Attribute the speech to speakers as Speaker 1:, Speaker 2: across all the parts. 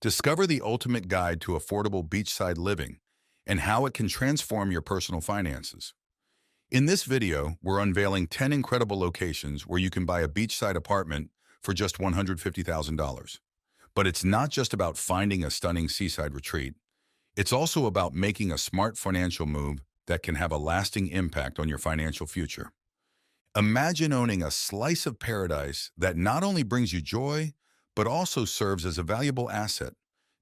Speaker 1: Discover the ultimate guide to affordable beachside living and how it can transform your personal finances. In this video, we're unveiling 10 incredible locations where you can buy a beachside apartment for just $150,000. But it's not just about finding a stunning seaside retreat. It's also about making a smart financial move that can have a lasting impact on your financial future. Imagine owning a slice of paradise that not only brings you joy, but also serves as a valuable asset,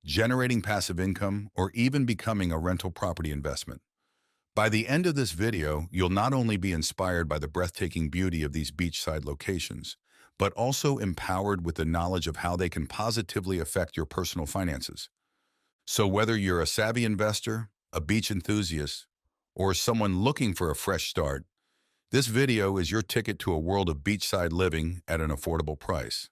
Speaker 1: generating passive income or even becoming a rental property investment. By the end of this video, you'll not only be inspired by the breathtaking beauty of these beachside locations, but also empowered with the knowledge of how they can positively affect your personal finances. So whether you're a savvy investor, a beach enthusiast, or someone looking for a fresh start, this video is your ticket to a world of beachside living at an affordable price.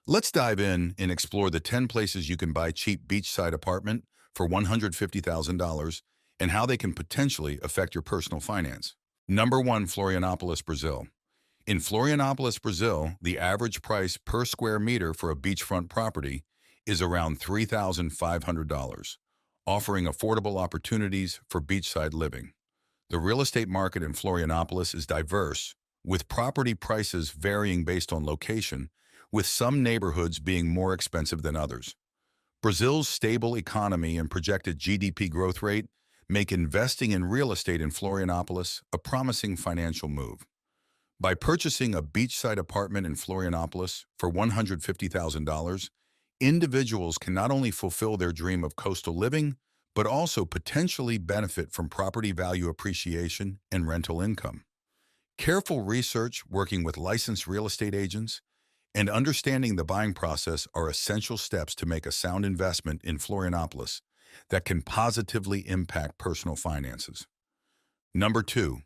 Speaker 1: Let's dive in and explore the 10 places you can buy cheap beachside apartment for $150,000 and how they can potentially affect your personal finance. Number 1, Florianopolis, Brazil. In Florianopolis, Brazil, the average price per square meter for a beachfront property is around $3,500, offering affordable opportunities for beachside living. The real estate market in Florianopolis is diverse, with property prices varying based on location, with some neighborhoods being more expensive than others. Brazil's stable economy and projected GDP growth rate make investing in real estate in Florianopolis a promising financial move. By purchasing a beachside apartment in Florianopolis for $150,000, individuals can not only fulfill their dream of coastal living, but also potentially benefit from property value appreciation and rental income. Careful research, working with licensed real estate agents, and understanding the buying process are essential steps to make a sound investment in Florianopolis that can positively impact personal finances. Number 2,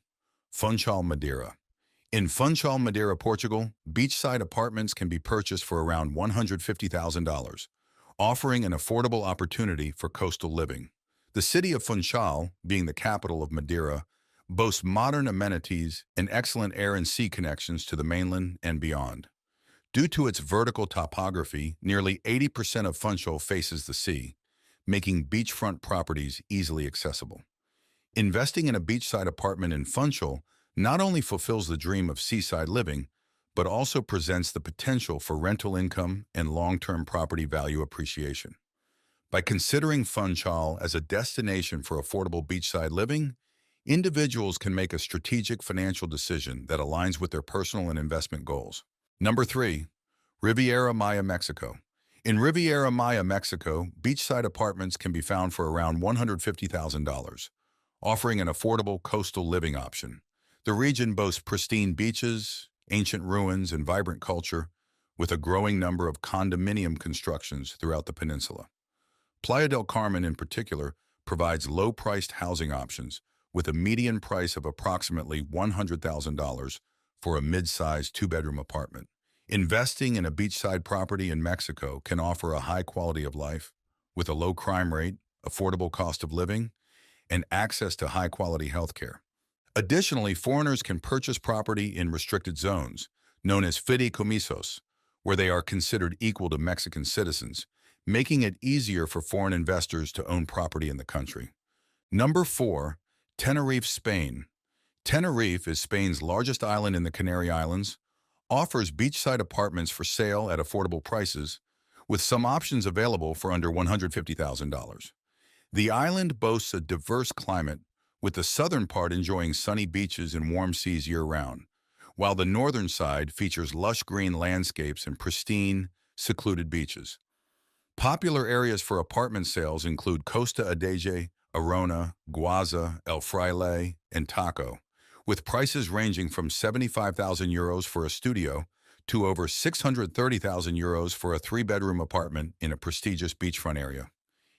Speaker 1: Funchal Madeira. In Funchal Madeira, Portugal, beachside apartments can be purchased for around $150,000, offering an affordable opportunity for coastal living. The city of Funchal, being the capital of Madeira, boasts modern amenities and excellent air and sea connections to the mainland and beyond. Due to its vertical topography, nearly 80% of Funchal faces the sea, making beachfront properties easily accessible. Investing in a beachside apartment in Funchal not only fulfills the dream of seaside living, but also presents the potential for rental income and long-term property value appreciation. By considering Funchal as a destination for affordable beachside living, individuals can make a strategic financial decision that aligns with their personal and investment goals. Number 3, Riviera Maya, Mexico. In Riviera Maya, Mexico, beachside apartments can be found for around $150,000, offering an affordable coastal living option. The region boasts pristine beaches, ancient ruins, and vibrant culture, with a growing number of condominium constructions throughout the peninsula. Playa del Carmen, in particular, provides low-priced housing options, with a median price of approximately $100,000 for a mid-sized two-bedroom apartment. Investing in a beachside property in Mexico can offer a high quality of life, with a low crime rate, affordable cost of living, and access to high-quality healthcare. Additionally, foreigners can purchase property in restricted zones, known as fideicomisos, where they are considered equal to Mexican citizens, making it easier for foreign investors to own property in the country. Number 4, Tenerife, Spain. Tenerife is Spain's largest island in the Canary Islands, offers beachside apartments for sale at affordable prices, with some options available for under $150,000. The island boasts a diverse climate, with the southern part enjoying sunny beaches and warm seas year-round, while the northern side features lush green landscapes and pristine, secluded beaches. Popular areas for apartment sales include Costa Adige, Arona, Guaza, El Fraile, and Taco, with prices ranging from €75,000 for a studio to over €630,000 for a three-bedroom apartment in a prestigious beachfront area.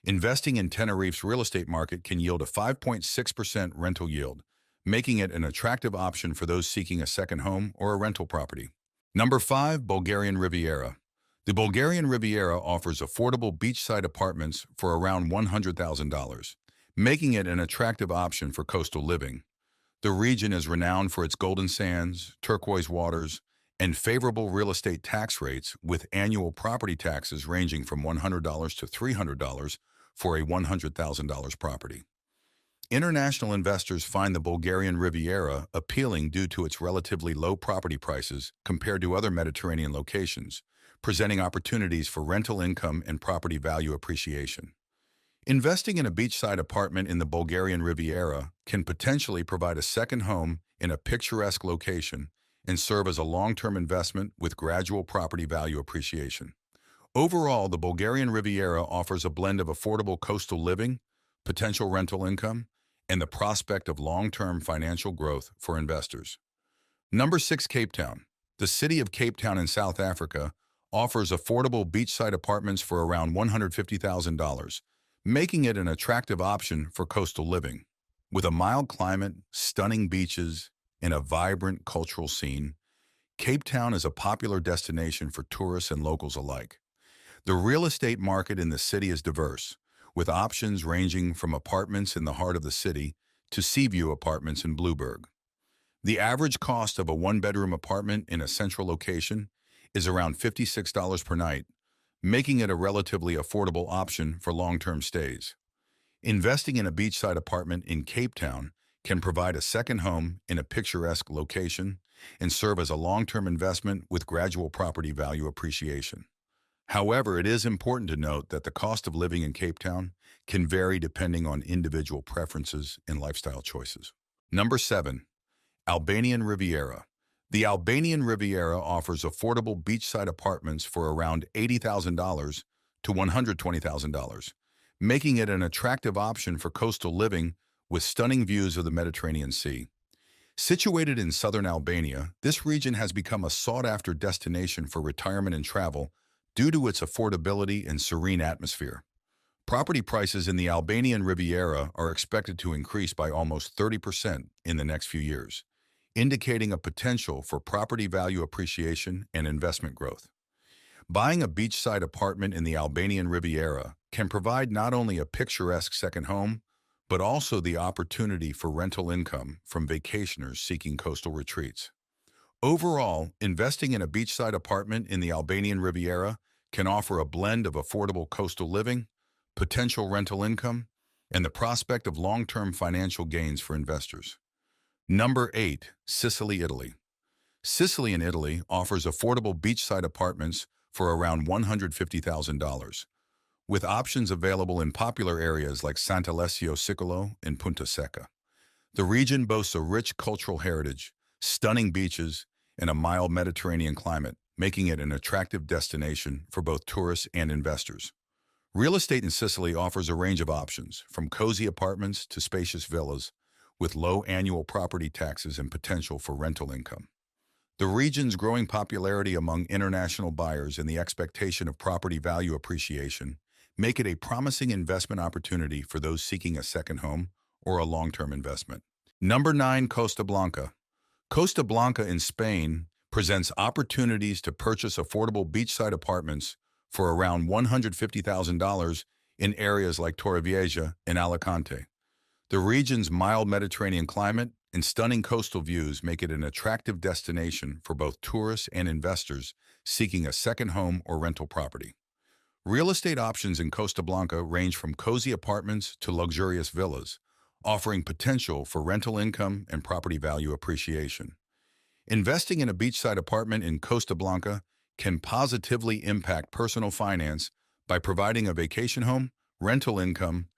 Speaker 1: Investing in Tenerife's real estate market can yield a 5.6% rental yield, making it an attractive option for those seeking a second home or a rental property. Number 5, Bulgarian Riviera. The Bulgarian Riviera offers affordable beachside apartments for around $100,000, making it an attractive option for coastal living. The region is renowned for its golden sands, turquoise waters, and favorable real estate tax rates with annual property taxes ranging from $100 to $300 for a $100,000 property. International investors find the Bulgarian Riviera appealing due to its relatively low property prices compared to other Mediterranean locations, presenting opportunities for rental income and property value appreciation. Investing in a beachside apartment in the Bulgarian Riviera can potentially provide a second home in a picturesque location and serve as a long-term investment with gradual property value appreciation. Overall, the Bulgarian Riviera offers a blend of affordable coastal living, potential rental income, and the prospect of long-term financial growth for investors. Number 6. Cape Town. The city of Cape Town in South Africa offers affordable beachside apartments for around $150,000, making it an attractive option for coastal living. With a mild climate, stunning beaches, and a vibrant cultural scene, Cape Town is a popular destination for tourists and locals alike. The real estate market in the city is diverse, with options ranging from apartments in the heart of the city to Seaview apartments in Blueberg. The average cost of a one-bedroom apartment in a central location is around $56 per night, making it a relatively affordable option for long-term stays. Investing in a beachside apartment in Cape Town can provide a second home in a picturesque location and serve as a long-term investment with gradual property value appreciation. However, it is important to note that the cost of living in Cape Town can vary depending on individual preferences and lifestyle choices. Number 7. Albanian Riviera. The Albanian Riviera offers affordable beachside apartments for around $80,000 to $120,000, making it an attractive option for coastal living with stunning views of the Mediterranean Sea. Situated in southern Albania, this region has become a sought-after destination for retirement and travel due to its affordability and serene atmosphere. Property prices in the Albanian Riviera are expected to increase by almost 30% in the next few years, indicating a potential for property value appreciation and investment growth. Buying a beachside apartment in the Albanian Riviera can provide not only a picturesque second home, but also the opportunity for rental income from vacationers seeking coastal retreats. Overall, investing in a beachside apartment in the Albanian Riviera can offer a blend of affordable coastal living, potential rental income, and the prospect of long-term financial gains for investors. Number 8. Sicily, Italy. Sicily in Italy offers affordable beachside apartments for around $150,000, with options available in popular areas like Sant'Alessio Sicolo and Punta Secca. The region boasts a rich cultural heritage, stunning beaches, and a mild Mediterranean climate, making it an attractive destination for both tourists and investors. Real estate in Sicily offers a range of options, from cozy apartments to spacious villas, with low annual property taxes and potential for rental income. The region's growing popularity among international buyers and the expectation of property value appreciation make it a promising investment opportunity for those seeking a second home or a long-term investment. Number 9. Costablanca. Costablanca in Spain presents opportunities to purchase affordable beachside apartments for around $150,000 in areas like Torrevieja and Alicante. The region's mild Mediterranean climate and stunning coastal views make it an attractive destination for both tourists and investors seeking a second home or rental property. Real estate options in Costablanca range from cozy apartments to luxurious villas, offering potential for rental income and property value appreciation. Investing in a beachside apartment in Costablanca can positively impact personal finance by providing a vacation home, rental income,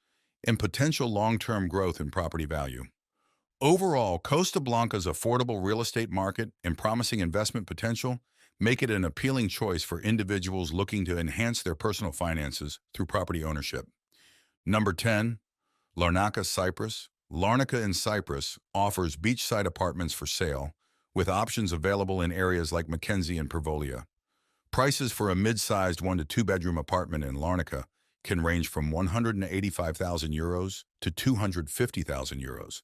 Speaker 1: and potential long-term growth in property value. Overall, Costablanca's affordable real estate market and promising investment potential make it an appealing choice for individuals looking to enhance their personal finances through property ownership. Number 10. Larnaca, Cyprus. Larnaca in Cyprus offers beachside apartments for sale, with options available in areas like Mackenzie and Pervolia. Prices for a mid-sized 1 to 2 bedroom apartment in Larnaca can range from €185,000 to €250,000,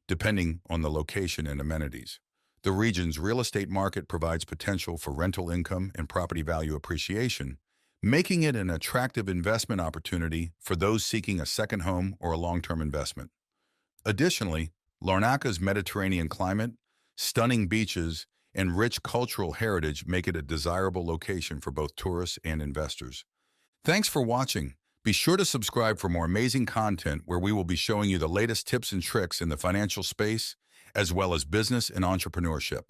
Speaker 1: depending on the location and amenities. The region's real estate market provides potential for rental income and property value appreciation, making it an attractive investment opportunity for those seeking a second home or a long-term investment. Additionally, Larnaca's Mediterranean climate, stunning beaches, and rich cultural heritage make it a desirable location for both tourists and investors. Thanks for watching. Be sure to subscribe for more amazing content where we will be showing you the latest tips and tricks in the financial space, as well as business and entrepreneurship.